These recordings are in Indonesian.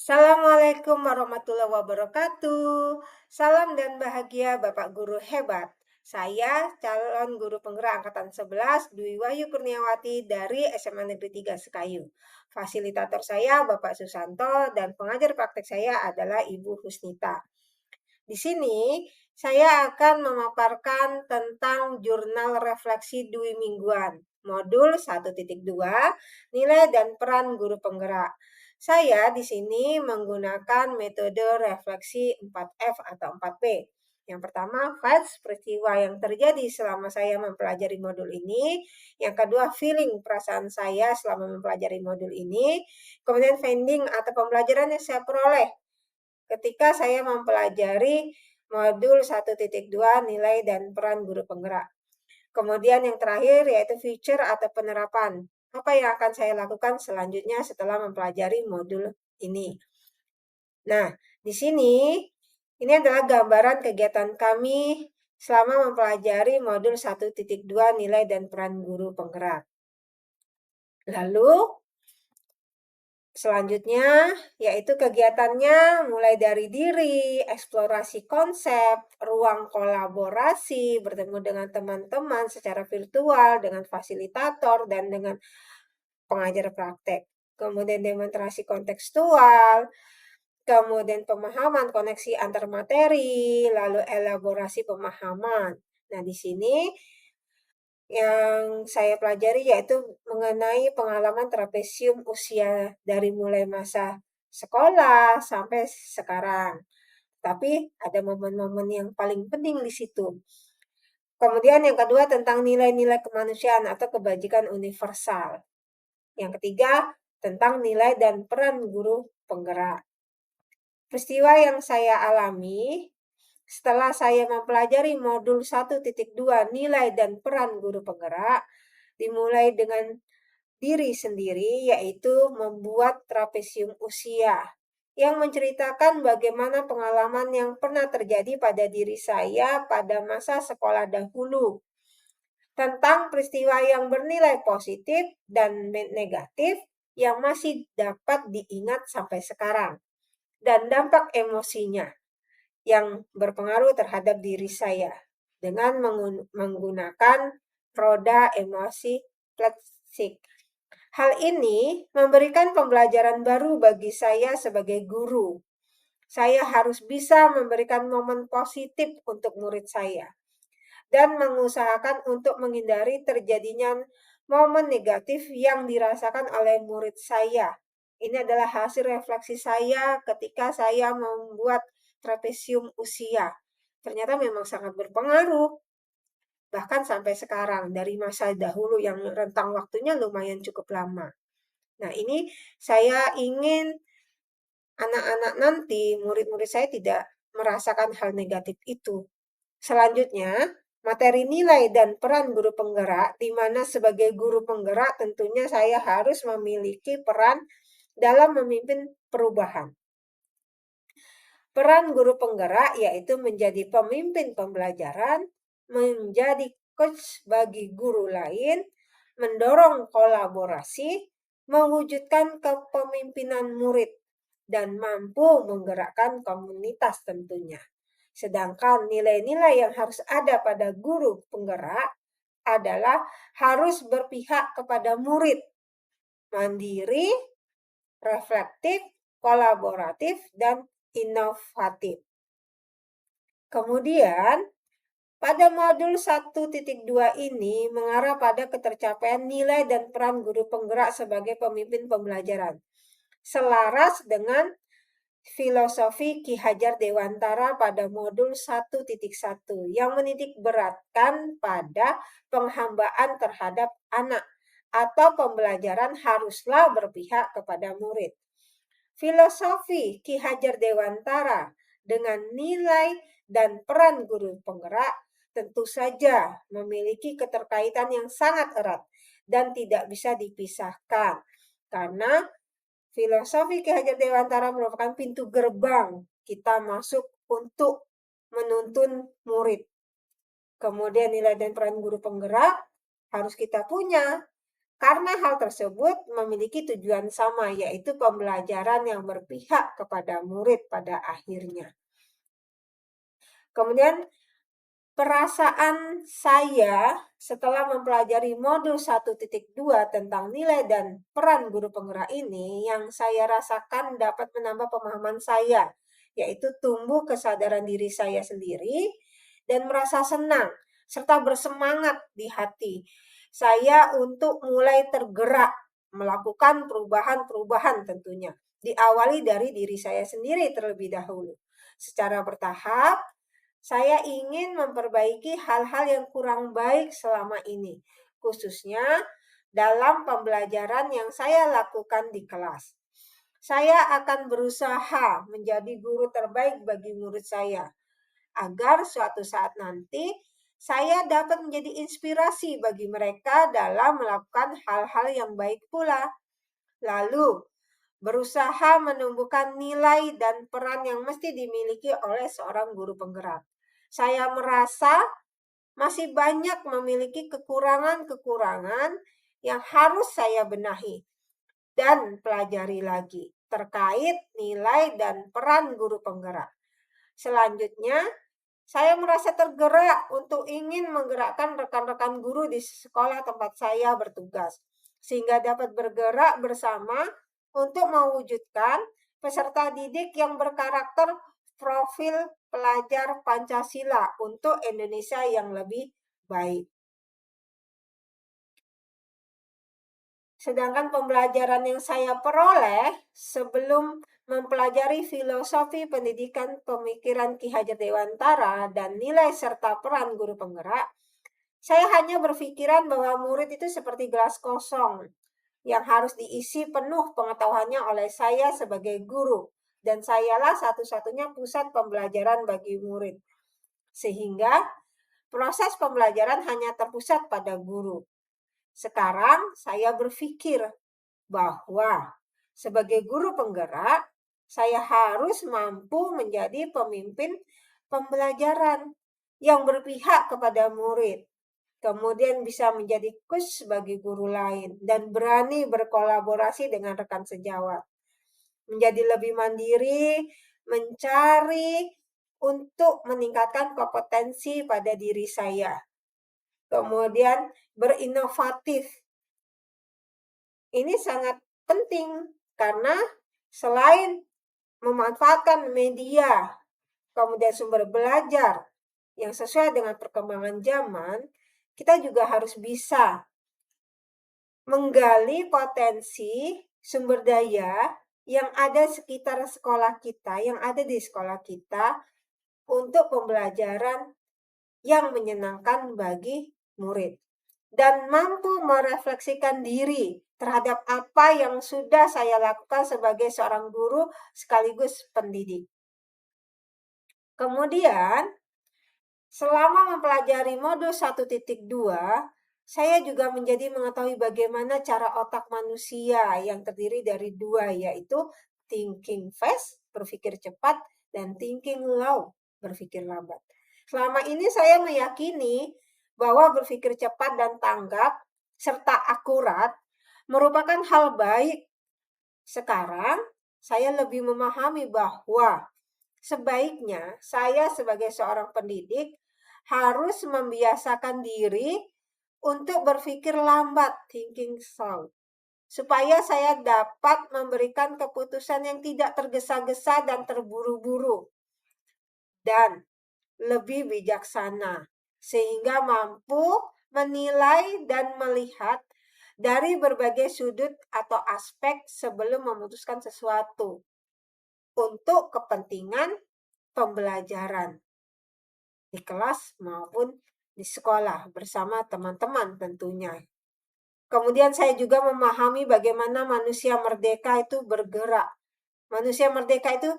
Assalamualaikum warahmatullahi wabarakatuh. Salam dan bahagia Bapak Guru hebat. Saya calon guru penggerak angkatan 11 Dwi Wahyu Kurniawati dari SMA Negeri 3 Sekayu. Fasilitator saya Bapak Susanto dan pengajar praktek saya adalah Ibu Husnita. Di sini saya akan memaparkan tentang jurnal refleksi Dwi Mingguan, modul 1.2, nilai dan peran guru penggerak. Saya di sini menggunakan metode refleksi 4F atau 4P. Yang pertama, facts, peristiwa yang terjadi selama saya mempelajari modul ini. Yang kedua, feeling, perasaan saya selama mempelajari modul ini. Kemudian, finding atau pembelajaran yang saya peroleh ketika saya mempelajari modul 1.2 nilai dan peran guru penggerak. Kemudian yang terakhir yaitu future atau penerapan. Apa yang akan saya lakukan selanjutnya setelah mempelajari modul ini. Nah, di sini ini adalah gambaran kegiatan kami selama mempelajari modul 1.2 nilai dan peran guru penggerak. Lalu selanjutnya, yaitu kegiatannya mulai dari diri, eksplorasi konsep, ruang kolaborasi, bertemu dengan teman-teman secara virtual, dengan fasilitator, dan dengan pengajar praktek. Kemudian demonstrasi kontekstual, kemudian pemahaman koneksi antar materi, lalu elaborasi pemahaman. Nah, di sini yang saya pelajari yaitu mengenai pengalaman trapesium usia dari mulai masa sekolah sampai sekarang. Tapi ada momen-momen yang paling penting di situ. Kemudian yang kedua tentang nilai-nilai kemanusiaan atau kebajikan universal. Yang ketiga tentang nilai dan peran guru penggerak. Peristiwa yang saya alami setelah saya mempelajari modul 1.2 nilai dan peran guru penggerak, dimulai dengan diri sendiri, yaitu membuat trapesium usia yang menceritakan bagaimana pengalaman yang pernah terjadi pada diri saya pada masa sekolah dahulu, tentang peristiwa yang bernilai positif dan negatif yang masih dapat diingat sampai sekarang, dan dampak emosinya yang berpengaruh terhadap diri saya dengan menggunakan roda emosi Plexik. Hal ini memberikan pembelajaran baru bagi saya sebagai guru. Saya harus bisa memberikan momen positif untuk murid saya dan mengusahakan untuk menghindari terjadinya momen negatif yang dirasakan oleh murid saya. Ini adalah hasil refleksi saya ketika saya membuat trapesium usia. Ternyata memang sangat berpengaruh, bahkan sampai sekarang, dari masa dahulu yang rentang waktunya lumayan cukup lama. Nah, ini saya ingin anak-anak nanti, murid-murid saya tidak merasakan hal negatif itu. Selanjutnya, materi nilai dan peran guru penggerak, di mana sebagai guru penggerak tentunya saya harus memiliki peran dalam memimpin perubahan. Peran guru penggerak yaitu menjadi pemimpin pembelajaran, menjadi coach bagi guru lain, mendorong kolaborasi, mewujudkan kepemimpinan murid, dan mampu menggerakkan komunitas tentunya. Sedangkan nilai-nilai yang harus ada pada guru penggerak adalah harus berpihak kepada murid, mandiri, reflektif, kolaboratif, dan inovatif. Kemudian, pada modul 1.2 ini mengarah pada ketercapaian nilai dan peran guru penggerak sebagai pemimpin pembelajaran. Selaras dengan filosofi Ki Hajar Dewantara pada modul 1.1 yang menitik beratkan pada penghambaan terhadap anak atau pembelajaran haruslah berpihak kepada murid. Filosofi Ki Hajar Dewantara dengan nilai dan peran guru penggerak tentu saja memiliki keterkaitan yang sangat erat dan tidak bisa dipisahkan, karena filosofi Ki Hajar Dewantara merupakan pintu gerbang kita masuk untuk menuntun murid. Kemudian nilai dan peran guru penggerak harus kita punya Karena hal tersebut memiliki tujuan sama, yaitu pembelajaran yang berpihak kepada murid pada akhirnya. Kemudian perasaan saya setelah mempelajari modul 1.2 tentang nilai dan peran guru penggerak ini, yang saya rasakan dapat menambah pemahaman saya, yaitu tumbuh kesadaran diri saya sendiri dan merasa senang serta bersemangat di hati saya untuk mulai tergerak melakukan perubahan-perubahan tentunya. Diawali dari diri saya sendiri terlebih dahulu. Secara bertahap, saya ingin memperbaiki hal-hal yang kurang baik selama ini, khususnya dalam pembelajaran yang saya lakukan di kelas. Saya akan berusaha menjadi guru terbaik bagi murid saya, agar suatu saat nanti saya dapat menjadi inspirasi bagi mereka dalam melakukan hal-hal yang baik pula. Lalu, berusaha menumbuhkan nilai dan peran yang mesti dimiliki oleh seorang guru penggerak. Saya merasa masih banyak memiliki kekurangan-kekurangan yang harus saya benahi dan pelajari lagi terkait nilai dan peran guru penggerak. Selanjutnya, saya merasa tergerak untuk ingin menggerakkan rekan-rekan guru di sekolah tempat saya bertugas, sehingga dapat bergerak bersama untuk mewujudkan peserta didik yang berkarakter profil pelajar Pancasila untuk Indonesia yang lebih baik. Sedangkan pembelajaran yang saya peroleh sebelum mempelajari filosofi pendidikan pemikiran Ki Hajar Dewantara dan nilai serta peran guru penggerak, saya hanya berpikiran bahwa murid itu seperti gelas kosong yang harus diisi penuh pengetahuannya oleh saya sebagai guru, dan sayalah satu-satunya pusat pembelajaran bagi murid. Sehingga proses pembelajaran hanya terpusat pada guru. Sekarang saya berpikir bahwa sebagai guru penggerak, saya harus mampu menjadi pemimpin pembelajaran yang berpihak kepada murid, kemudian bisa menjadi coach bagi guru lain, dan berani berkolaborasi dengan rekan sejawat. Menjadi lebih mandiri, mencari untuk meningkatkan kompetensi pada diri saya. Kemudian berinovatif. Ini sangat penting karena selain memanfaatkan media, kemudian sumber belajar yang sesuai dengan perkembangan zaman, kita juga harus bisa menggali potensi sumber daya yang ada sekitar sekolah kita, yang ada di sekolah kita untuk pembelajaran yang menyenangkan bagi murid. Dan mampu merefleksikan diri terhadap apa yang sudah saya lakukan sebagai seorang guru sekaligus pendidik. Kemudian, selama mempelajari modul 1.2, saya juga menjadi mengetahui bagaimana cara otak manusia yang terdiri dari dua, yaitu thinking fast, berpikir cepat, dan thinking low, berpikir lambat. Selama ini saya meyakini bahwa berpikir cepat dan tanggap, serta akurat, merupakan hal baik. Sekarang, saya lebih memahami bahwa sebaiknya saya sebagai seorang pendidik harus membiasakan diri untuk berpikir lambat, thinking slow, supaya saya dapat memberikan keputusan yang tidak tergesa-gesa dan terburu-buru, dan lebih bijaksana, sehingga mampu menilai dan melihat dari berbagai sudut atau aspek sebelum memutuskan sesuatu untuk kepentingan pembelajaran di kelas maupun di sekolah bersama teman-teman tentunya. Kemudian saya juga memahami bagaimana manusia merdeka itu bergerak. Manusia merdeka itu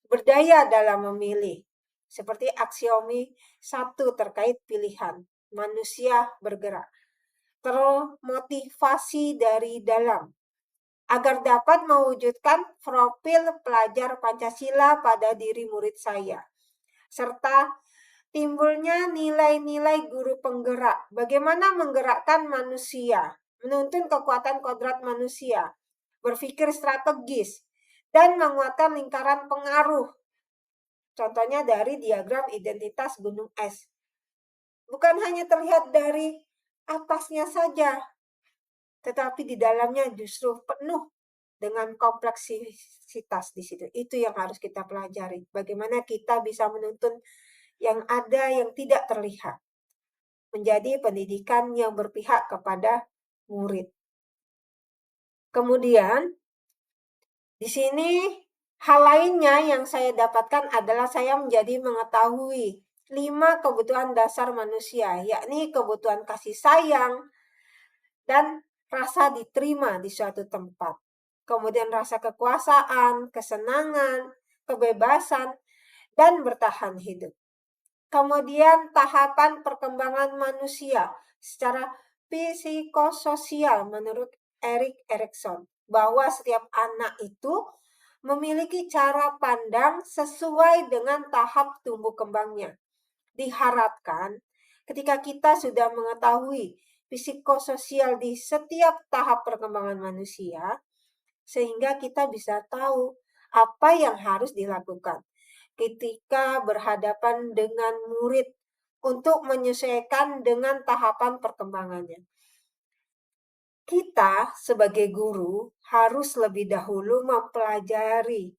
berdaya dalam memilih. Seperti aksiomi 1 terkait pilihan. Manusia bergerak. Termotivasi dari dalam. Agar dapat mewujudkan profil pelajar Pancasila pada diri murid saya. Serta timbulnya nilai-nilai guru penggerak. Bagaimana menggerakkan manusia menuntun kekuatan kodrat manusia, berpikir strategis, dan menguatkan lingkaran pengaruh. Contohnya dari diagram identitas gunung es. Bukan hanya terlihat dari atasnya saja, tetapi di dalamnya justru penuh dengan kompleksitas di situ. Itu yang harus kita pelajari. Bagaimana kita bisa menuntun yang ada yang tidak terlihat. Menjadi pendidikan yang berpihak kepada murid. Kemudian, di sini hal lainnya yang saya dapatkan adalah saya menjadi mengetahui 5 kebutuhan dasar manusia, yakni kebutuhan kasih sayang dan rasa diterima di suatu tempat. Kemudian rasa kekuasaan, kesenangan, kebebasan, dan bertahan hidup. Kemudian tahapan perkembangan manusia secara psikososial menurut Erik Erikson, bahwa setiap anak itu memiliki cara pandang sesuai dengan tahap tumbuh kembangnya. Diharapkan ketika kita sudah mengetahui psikososial di setiap tahap perkembangan manusia, sehingga kita bisa tahu apa yang harus dilakukan ketika berhadapan dengan murid untuk menyesuaikan dengan tahapan perkembangannya. Kita sebagai guru harus lebih dahulu mempelajari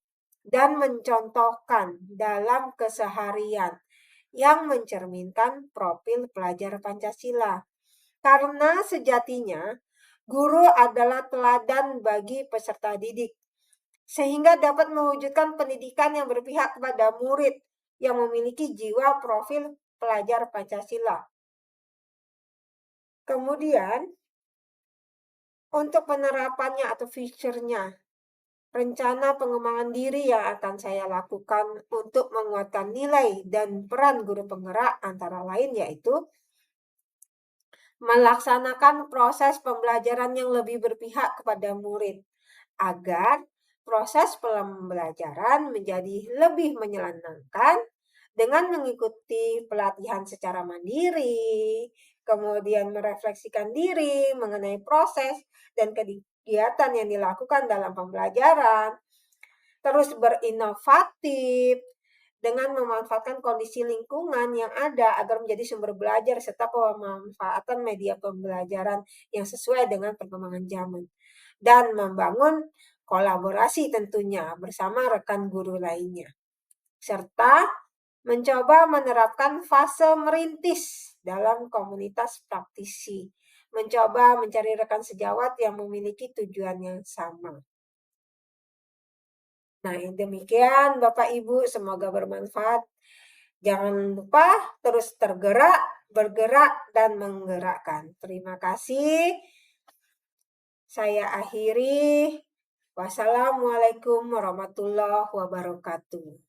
dan mencontohkan dalam keseharian yang mencerminkan profil pelajar Pancasila. Karena sejatinya guru adalah teladan bagi peserta didik, sehingga dapat mewujudkan pendidikan yang berpihak kepada murid yang memiliki jiwa profil pelajar Pancasila. Kemudian, untuk penerapannya atau feature-nya, rencana pengembangan diri yang akan saya lakukan untuk menguatkan nilai dan peran guru penggerak antara lain yaitu melaksanakan proses pembelajaran yang lebih berpihak kepada murid agar proses pembelajaran menjadi lebih menyenangkan dengan mengikuti pelatihan secara mandiri, kemudian merefleksikan diri mengenai proses dan kegiatan yang dilakukan dalam pembelajaran, terus berinovatif dengan memanfaatkan kondisi lingkungan yang ada agar menjadi sumber belajar serta pemanfaatan media pembelajaran yang sesuai dengan perkembangan zaman dan membangun kolaborasi tentunya bersama rekan guru lainnya serta mencoba menerapkan fase merintis dalam komunitas praktisi, mencoba mencari rekan sejawat yang memiliki tujuan yang sama. Nah, demikian Bapak Ibu, semoga bermanfaat. Jangan lupa terus tergerak, bergerak, dan menggerakkan. Terima kasih. Saya akhiri. Wassalamualaikum warahmatullahi wabarakatuh.